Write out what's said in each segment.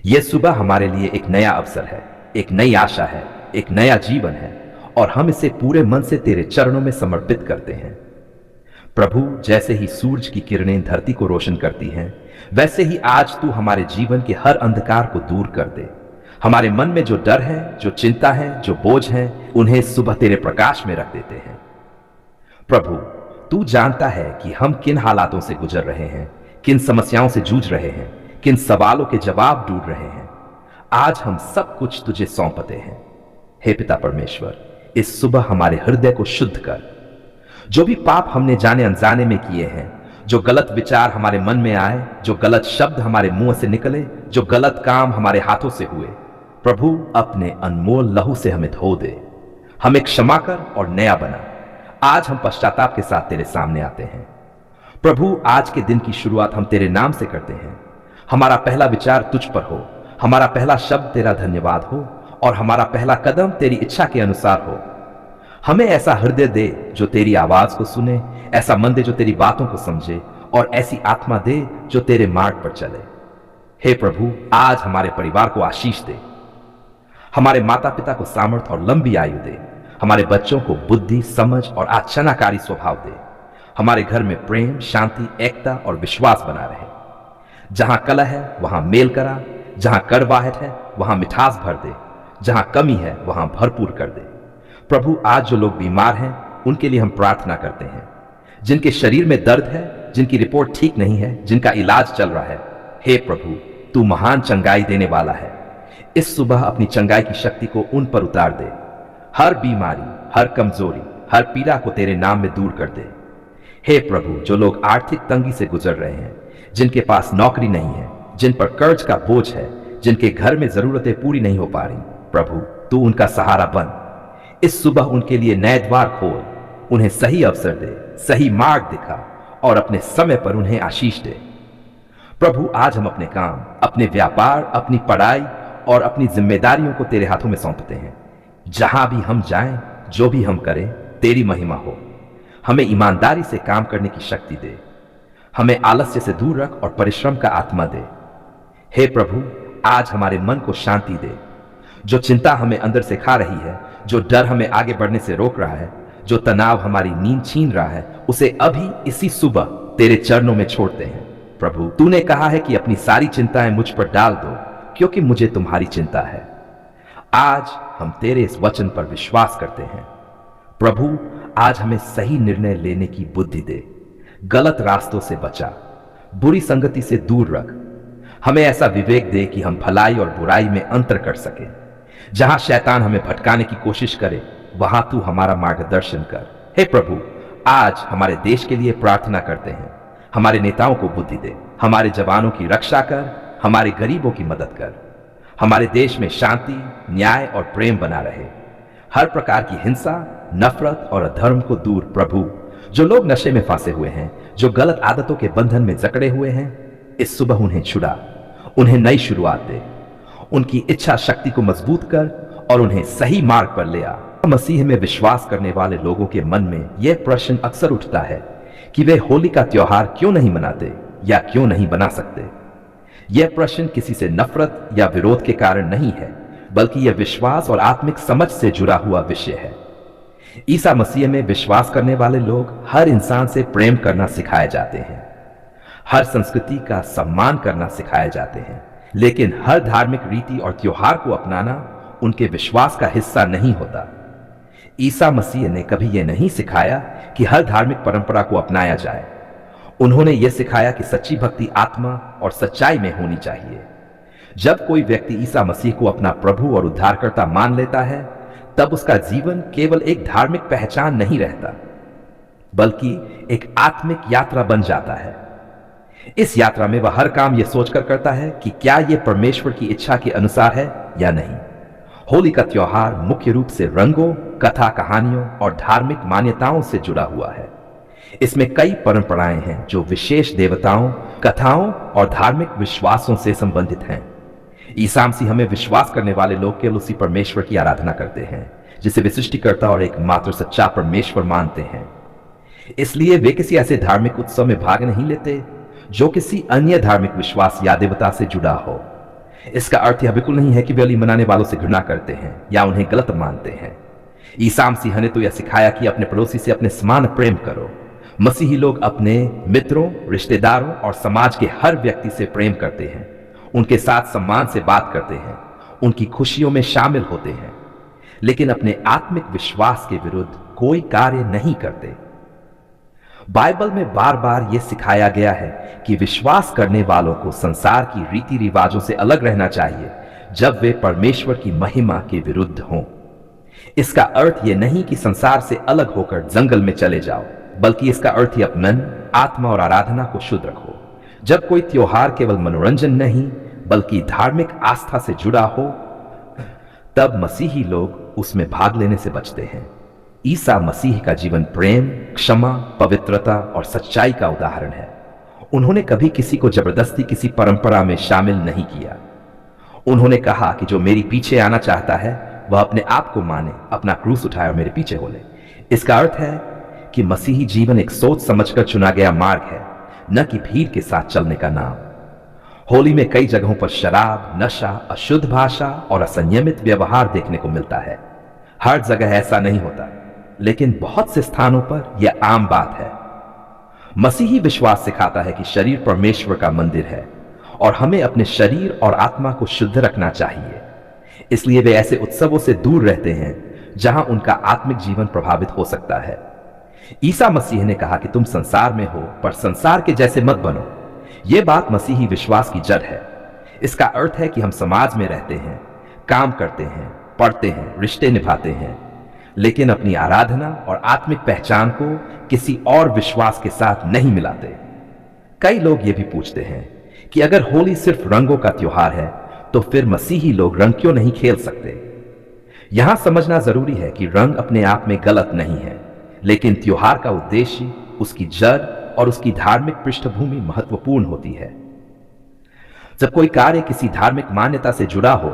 यह सुबह हमारे लिए एक नया अवसर है, एक नई आशा है, एक नया जीवन है, और हम इसे पूरे मन से तेरे चरणों में समर्पित करते हैं। प्रभु, जैसे ही सूरज की किरणें धरती को रोशन करती हैं, वैसे ही आज तू हमारे जीवन के हर अंधकार को दूर कर दे। हमारे मन में जो डर है, जो चिंता है, जो बोझ है, उन्हें सुबह तेरे प्रकाश में रख देते हैं। प्रभु, तू जानता है कि हम किन हालातों से गुजर रहे हैं, किन समस्याओं से जूझ रहे हैं, किन सवालों के जवाब ढूंढ रहे हैं। आज हम सब कुछ तुझे सौंपते हैं। हे पिता परमेश्वर, इस सुबह हमारे हृदय को शुद्ध कर। जो भी पाप हमने जाने अनजाने में किए हैं, जो गलत विचार हमारे मन में आए, जो गलत शब्द हमारे मुंह से निकले, जो गलत काम हमारे हाथों से हुए, प्रभु अपने अनमोल लहू से हमें धो दे। हमें क्षमा कर और नया बना। आज हम पश्चाताप के साथ तेरे सामने आते हैं। प्रभु, आज के दिन की शुरुआत हम तेरे नाम से करते हैं। हमारा पहला विचार तुझ पर हो, हमारा पहला शब्द तेरा धन्यवाद हो, और हमारा पहला कदम तेरी इच्छा के अनुसार हो। हमें ऐसा हृदय दे जो तेरी आवाज को सुने, ऐसा मन दे जो तेरी बातों को समझे, और ऐसी आत्मा दे जो तेरे मार्ग पर चले। हे प्रभु, आज हमारे परिवार को आशीष दे। हमारे माता पिता को सामर्थ्य और लंबी आयु दे। हमारे बच्चों को बुद्धि, समझ और आचरणाकारी स्वभाव दे। हमारे घर में प्रेम, शांति, एकता और विश्वास बना रहे। जहां कलह है वहां मेल करा, जहां कड़वाहट है वहां मिठास भर दे, जहां कमी है वहां भरपूर कर दे। प्रभु, आज जो लोग बीमार हैं उनके लिए हम प्रार्थना करते हैं। जिनके शरीर में दर्द है, जिनकी रिपोर्ट ठीक नहीं है, जिनका इलाज चल रहा है, हे प्रभु, तू महान चंगाई देने वाला है। इस सुबह अपनी चंगाई की शक्ति को उन पर उतार दे। हर बीमारी, हर कमजोरी, हर पीड़ा को तेरे नाम में दूर कर दे। हे प्रभु, जो लोग आर्थिक तंगी से गुजर रहे हैं, जिनके पास नौकरी नहीं है, जिन पर कर्ज का बोझ है, जिनके घर में जरूरतें पूरी नहीं हो पा रही, प्रभु तू उनका सहारा बन। इस सुबह उनके लिए नए द्वार खोल, उन्हें सही अवसर दे, सही मार्ग दिखा, और अपने समय पर उन्हें आशीष दे। प्रभु, आज हम अपने काम, अपने व्यापार, अपनी पढ़ाई और अपनी जिम्मेदारियों को तेरे हाथों में सौंपते हैं। जहां भी हम जाएं, जो भी हम करें, तेरी महिमा हो। हमें ईमानदारी से काम करने की शक्ति दे। हमें आलस्य से दूर रख और परिश्रम का आत्मा दे। हे प्रभु, आज हमारे मन को शांति दे। जो चिंता हमें अंदर से खा रही है, जो डर हमें आगे बढ़ने से रोक रहा है, जो तनाव हमारी नींद छीन रहा है, उसे अभी इसी सुबह तेरे चरणों में छोड़ते हैं। प्रभु, तूने कहा है कि अपनी सारी चिंताएं मुझ पर डाल दो, क्योंकि मुझे तुम्हारी चिंता है। आज हम तेरे इस वचन पर विश्वास करते हैं। प्रभु, आज हमें सही निर्णय लेने की बुद्धि दे। गलत रास्तों से बचा, बुरी संगति से दूर रख। हमें ऐसा विवेक दे कि हम भलाई और बुराई में अंतर कर सके। जहां शैतान हमें भटकाने की कोशिश करे, वहां तू हमारा मार्गदर्शन कर। हे प्रभु, आज हमारे देश के लिए प्रार्थना करते हैं। हमारे नेताओं को बुद्धि दे, हमारे जवानों की रक्षा कर, हमारे गरीबों की मदद कर। हमारे देश में शांति, न्याय और प्रेम बना रहे। हर प्रकार की हिंसा, नफरत और अधर्म को दूर। प्रभु, जो लोग नशे में फंसे हुए हैं, जो गलत आदतों के बंधन में जकड़े हुए हैं, इस सुबह उन्हें छुड़ा, उन्हें नई शुरुआत दे। उनकी इच्छा शक्ति को मजबूत कर और उन्हें सही मार्ग पर ले आ। मसीह में विश्वास करने वाले लोगों के मन में यह प्रश्न अक्सर उठता है कि वे होली का त्योहार क्यों नहीं मनाते या क्यों नहीं बना सकते। यह प्रश्न किसी से नफरत या विरोध के कारण नहीं है, बल्कि यह विश्वास और आत्मिक समझ से जुड़ा हुआ विषय है। ईसा मसीह में विश्वास करने वाले लोग हर इंसान से प्रेम करना सिखाए जाते हैं, हर संस्कृति का सम्मान करना सिखाए जाते हैं, लेकिन हर धार्मिक रीति और त्योहार को अपनाना उनके विश्वास का हिस्सा नहीं होता। ईसा मसीह ने कभी यह नहीं सिखाया कि हर धार्मिक परंपरा को अपनाया जाए। उन्होंने यह सिखाया कि सच्ची भक्ति आत्मा और सच्चाई में होनी चाहिए। जब कोई व्यक्ति ईसा मसीह को अपना प्रभु और उद्धारकर्ता मान लेता है, तब उसका जीवन केवल एक धार्मिक पहचान नहीं रहता, बल्कि एक आत्मिक यात्रा बन जाता है। इस यात्रा में वह हर काम यह सोचकर करता है कि क्या यह परमेश्वर की इच्छा के अनुसार है या नहीं। होली का त्योहार मुख्य रूप से रंगों, कथा कहानियों और धार्मिक मान्यताओं से जुड़ा हुआ है। इसमें कई परंपराएं हैं जो विशेष देवताओं, कथाओं और धार्मिक विश्वासों से संबंधित हैं। ईसा मसीह हमें विश्वास करने वाले लोग केवल उसी परमेश्वर की आराधना करते हैं जिसे वे सृष्टिकर्ता और एकमात्र सच्चा परमेश्वर मानते हैं। इसलिए वे किसी ऐसे धार्मिक उत्सव में भाग नहीं लेते जो किसी अन्य धार्मिक विश्वास या देवता से जुड़ा हो। इसका अर्थ यह बिल्कुल नहीं है कि वे होली मनाने वालों से घृणा करते हैं या उन्हें गलत मानते हैं। ईसा मसीह ने तो यह सिखाया कि अपने पड़ोसी से अपने समान प्रेम करो। मसीही लोग अपने मित्रों, रिश्तेदारों और समाज के हर व्यक्ति से प्रेम करते हैं, उनके साथ सम्मान से बात करते हैं, उनकी खुशियों में शामिल होते हैं, लेकिन अपने आत्मिक विश्वास के विरुद्ध कोई कार्य नहीं करते। बाइबल में बार बार यह सिखाया गया है कि विश्वास करने वालों को संसार की रीति रिवाजों से अलग रहना चाहिए जब वे परमेश्वर की महिमा के विरुद्ध हों। इसका अर्थ यह नहीं कि संसार से अलग होकर जंगल में चले जाओ, बल्कि इसका अर्थ ही अपना मन, आत्मा और आराधना को शुद्ध रखो। जब कोई त्योहार केवल मनोरंजन नहीं बल्कि धार्मिक आस्था से जुड़ा हो, तब मसीही लोग उसमें भाग लेने से बचते हैं। ईसा मसीह का जीवन प्रेम, क्षमा, पवित्रता और सच्चाई का उदाहरण है। उन्होंने कभी किसी को जबरदस्ती किसी परंपरा में शामिल नहीं किया। उन्होंने कहा कि जो मेरे पीछे आना चाहता है वह अपने आप को माने, अपना क्रूस उठाए और मेरे पीछे हो ले। इसका अर्थ है कि मसीही जीवन एक सोच समझकर चुना गया मार्ग है, न कि भीड़ के साथ चलने का नाम। होली में कई जगहों पर शराब, नशा, अशुद्ध भाषा और असंयमित व्यवहार देखने को मिलता है। हर जगह ऐसा नहीं होता, लेकिन बहुत से स्थानों पर यह आम बात है। मसीही विश्वास सिखाता है कि शरीर परमेश्वर का मंदिर है और हमें अपने शरीर और आत्मा को शुद्ध रखना चाहिए। इसलिए वे ऐसे उत्सवों से दूर रहते हैं जहां उनका आत्मिक जीवन प्रभावित हो सकता है। ईसा मसीह ने कहा कि तुम संसार में हो पर संसार के जैसे मत बनो। यह बात मसीही विश्वास की जड़ है। इसका अर्थ है कि हम समाज में रहते हैं, काम करते हैं, पढ़ते हैं, रिश्ते निभाते हैं, लेकिन अपनी आराधना और आत्मिक पहचान को किसी और विश्वास के साथ नहीं मिलाते। कई लोग ये भी पूछते हैं कि अगर होली सिर्फ रंगों का त्योहार है तो फिर मसीही लोग रंग क्यों नहीं खेल सकते। यहां समझना जरूरी है कि रंग अपने आप में गलत नहीं है, लेकिन त्योहार का उद्देश्य, उसकी जड़ और उसकी धार्मिक पृष्ठभूमि महत्वपूर्ण होती है। जब कोई कार्य किसी धार्मिक मान्यता से जुड़ा हो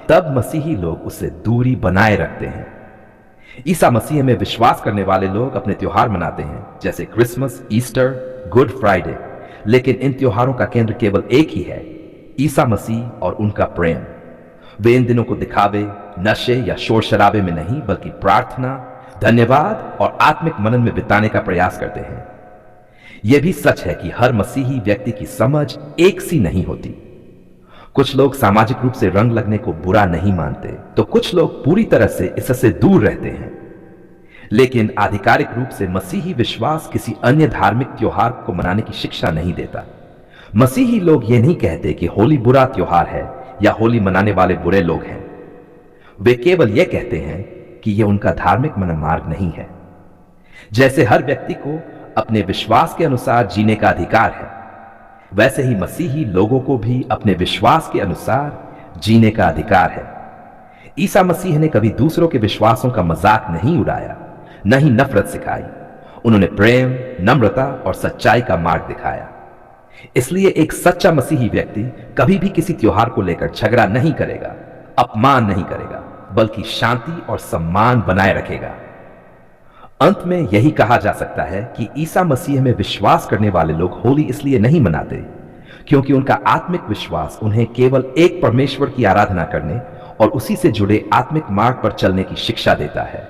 तब मसीही लोग उससे दूरी बनाए रखते हैं। ईसा मसीह में विश्वास करने वाले लोग अपने त्योहार मनाते हैं, जैसे क्रिसमस, ईस्टर, गुड फ्राइडे, लेकिन इन त्योहारों का केंद्र केवल एक ही है, ईसा मसीह और उनका प्रेम। वे इन दिनों को दिखावे, नशे या शोर शराबे में नहीं बल्कि प्रार्थना, धन्यवाद और आत्मिक मनन में बिताने का प्रयास करते हैं। यह भी सच है कि हर मसीही व्यक्ति की समझ एक सी नहीं होती। कुछ लोग सामाजिक रूप से रंग लगने को बुरा नहीं मानते, तो कुछ लोग पूरी तरह से इससे दूर रहते हैं। लेकिन आधिकारिक रूप से मसीही विश्वास किसी अन्य धार्मिक त्योहार को मनाने की शिक्षा नहीं देता। मसीही लोग ये नहीं कहते कि होली बुरा त्योहार है या होली मनाने वाले बुरे लोग हैं। वे केवल यह कहते हैं कि यह उनका धार्मिक मार्ग नहीं है। जैसे हर व्यक्ति को अपने विश्वास के अनुसार जीने का अधिकार है, वैसे ही मसीही लोगों को भी अपने विश्वास के अनुसार जीने का अधिकार है। ईसा मसीह ने कभी दूसरों के विश्वासों का मजाक नहीं उड़ाया, न ही नफरत सिखाई। उन्होंने प्रेम, नम्रता और सच्चाई का मार्ग दिखाया। इसलिए एक सच्चा मसीही व्यक्ति कभी भी किसी त्योहार को लेकर झगड़ा नहीं करेगा, अपमान नहीं करेगा, बल्कि शांति और सम्मान बनाए रखेगा। अंत में यही कहा जा सकता है कि ईसा मसीह में विश्वास करने वाले लोग होली इसलिए नहीं मनाते क्योंकि उनका आत्मिक विश्वास उन्हें केवल एक परमेश्वर की आराधना करने और उसी से जुड़े आत्मिक मार्ग पर चलने की शिक्षा देता है।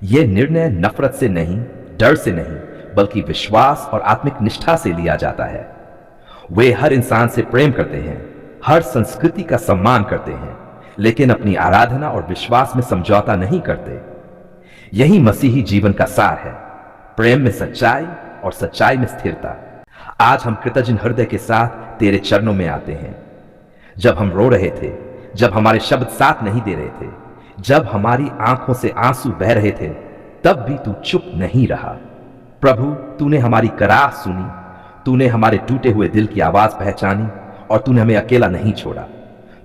यह निर्णय नफरत से नहीं, डर से नहीं, बल्कि विश्वास और आत्मिक निष्ठा से लिया जाता है। वे हर इंसान से प्रेम करते हैं, हर संस्कृति का सम्मान करते हैं, लेकिन अपनी आराधना और विश्वास में समझौता नहीं करते। यही मसीही जीवन का सार है, प्रेम में सच्चाई और सच्चाई में स्थिरता। आज हम कृतज्ञ हृदय के साथ तेरे चरणों में आते हैं। जब हम रो रहे थे, जब हमारे शब्द साथ नहीं दे रहे थे, जब हमारी आंखों से आंसू बह रहे थे, तब भी तू चुप नहीं रहा। प्रभु, तूने हमारी कराह सुनी, तूने हमारे टूटे हुए दिल की आवाज पहचानी और तूने हमें अकेला नहीं छोड़ा।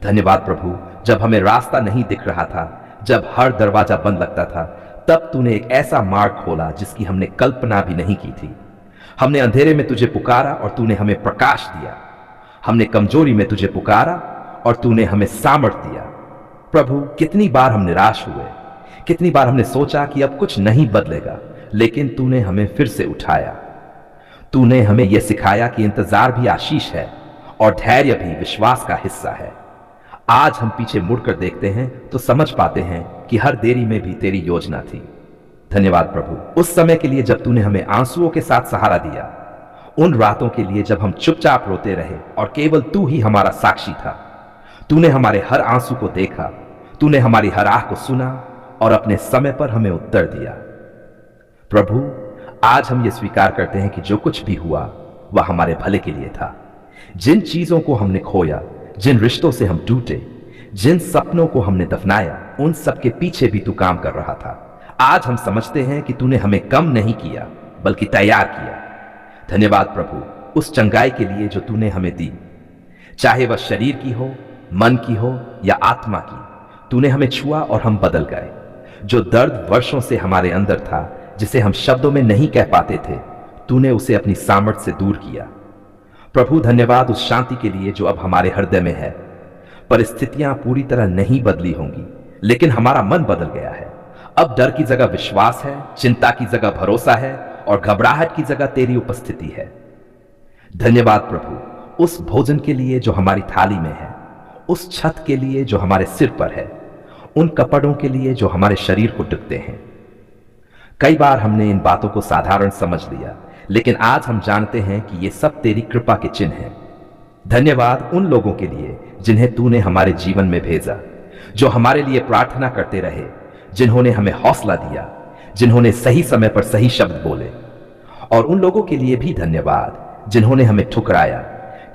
धन्यवाद प्रभु, जब हमें रास्ता नहीं दिख रहा था, जब हर दरवाजा बंद लगता था, तब तूने एक ऐसा मार्ग खोला जिसकी हमने कल्पना भी नहीं की थी। हमने अंधेरे में तुझे पुकारा और तूने हमें प्रकाश दिया। हमने कमजोरी में तुझे पुकारा और तूने हमें सामर्थ्य दिया। प्रभु, कितनी बार हम निराश हुए, कितनी बार हमने सोचा कि अब कुछ नहीं बदलेगा, लेकिन तूने हमें फिर से उठाया। तूने हमें यह सिखाया कि इंतजार भी आशीष है और धैर्य भी विश्वास का हिस्सा है। आज हम पीछे मुड़कर देखते हैं तो समझ पाते हैं कि हर देरी में भी तेरी योजना थी। धन्यवाद प्रभु, उस समय के लिए जब तूने हमें आंसुओं के साथ सहारा दिया, उन रातों के लिए जब हम चुपचाप रोते रहे और केवल तू ही हमारा साक्षी था। तूने हमारे हर आंसू को देखा, तूने हमारी हर आह को सुना और अपने समय पर हमें उत्तर दिया। प्रभु, आज हम ये स्वीकार करते हैं कि जो कुछ भी हुआ वह हमारे भले के लिए था। जिन चीजों को हमने खोया, जिन रिश्तों से हम टूटे, जिन सपनों को हमने दफनाया, उन सब के पीछे भी तू काम कर रहा था। आज हम समझते हैं कि तूने हमें कम नहीं किया बल्कि तैयार किया। धन्यवाद प्रभु, उस चंगाई के लिए जो तूने हमें दी, चाहे वह शरीर की हो, मन की हो या आत्मा की। तूने हमें छुआ और हम बदल गए। जो दर्द वर्षों से हमारे अंदर था, जिसे हम शब्दों में नहीं कह पाते थे, तूने उसे अपनी सामर्थ्य से दूर किया। प्रभु, धन्यवाद उस शांति के लिए जो अब हमारे हृदय में है। परिस्थितियां पूरी तरह नहीं बदली होंगी, लेकिन हमारा मन बदल गया है। अब डर की जगह विश्वास है, चिंता की जगह भरोसा है और घबराहट की जगह तेरी उपस्थिति है। धन्यवाद प्रभु, उस भोजन के लिए जो हमारी थाली में है, उस छत के लिए जो हमारे सिर पर है, उन कपड़ों के लिए जो हमारे शरीर को ढकते हैं। कई बार हमने इन बातों को साधारण समझ लिया, लेकिन आज हम जानते हैं कि ये सब तेरी कृपा के चिन्ह हैं। धन्यवाद उन लोगों के लिए जिन्हें तूने हमारे जीवन में भेजा, जो हमारे लिए प्रार्थना करते रहे, जिन्होंने हमें हौसला दिया, जिन्होंने सही समय पर सही शब्द बोले। और उन लोगों के लिए भी धन्यवाद जिन्होंने हमें ठुकराया,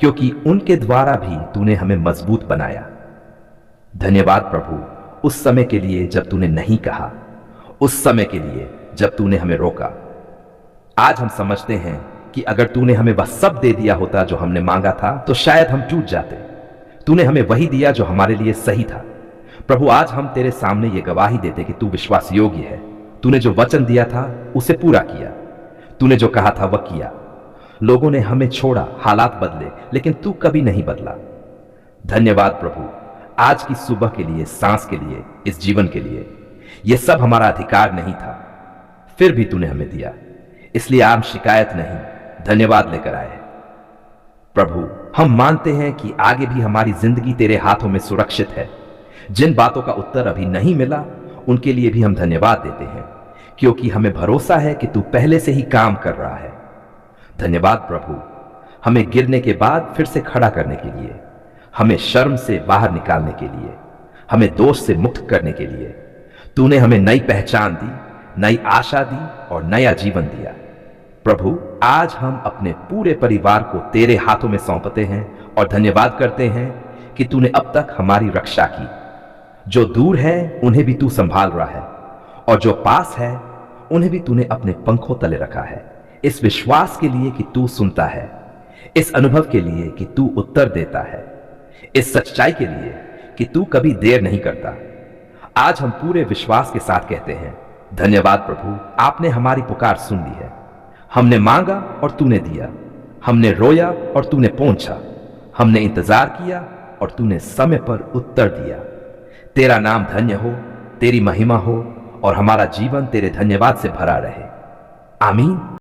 क्योंकि उनके द्वारा भी तूने हमें मजबूत बनाया। धन्यवाद प्रभु, उस समय के लिए जब तूने नहीं कहा, उस समय के लिए जब तूने हमें रोका। आज हम समझते हैं कि अगर तूने हमें वह सब दे दिया होता जो हमने मांगा था, तो शायद हम टूट जाते। तूने हमें वही दिया जो हमारे लिए सही था। प्रभु, आज हम तेरे सामने ये गवाही देते कि तू विश्वास योग्य है। तूने जो वचन दिया था उसे पूरा किया। तूने जो कहा था वह किया। लोगों ने हमें छोड़ा, हालात बदले, लेकिन तू कभी नहीं बदला। धन्यवाद प्रभु, आज की सुबह के लिए, सांस के लिए, इस जीवन के लिए। यह सब हमारा अधिकार नहीं था, फिर भी तूने हमें दिया। इसलिए हम शिकायत नहीं, धन्यवाद लेकर आए। प्रभु, हम मानते हैं कि आगे भी हमारी जिंदगी तेरे हाथों में सुरक्षित है। जिन बातों का उत्तर अभी नहीं मिला, उनके लिए भी हम धन्यवाद देते हैं, क्योंकि हमें भरोसा है कि तू पहले से ही काम कर रहा है। धन्यवाद प्रभु, हमें गिरने के बाद फिर से खड़ा करने के लिए, हमें शर्म से बाहर निकालने के लिए, हमें दोष से मुक्त करने के लिए। तूने हमें नई पहचान दी, नई आशा दी और नया जीवन दिया। प्रभु, आज हम अपने पूरे परिवार को तेरे हाथों में सौंपते हैं और धन्यवाद करते हैं कि तूने अब तक हमारी रक्षा की। जो दूर है उन्हें भी तू संभाल रहा है, और जो पास है उन्हें भी तूने अपने पंखों तले रखा है। इस विश्वास के लिए कि तू सुनता है, इस अनुभव के लिए कि तू उत्तर देता है, इस सच्चाई के लिए कि तू कभी देर नहीं करता। आज हम पूरे विश्वास के साथ कहते हैं, धन्यवाद प्रभु, आपने हमारी पुकार सुन ली है। हमने मांगा और तूने दिया, हमने रोया और तूने पहुंचा, हमने इंतजार किया और तूने समय पर उत्तर दिया। तेरा नाम धन्य हो, तेरी महिमा हो और हमारा जीवन तेरे धन्यवाद से भरा रहे। आमीन।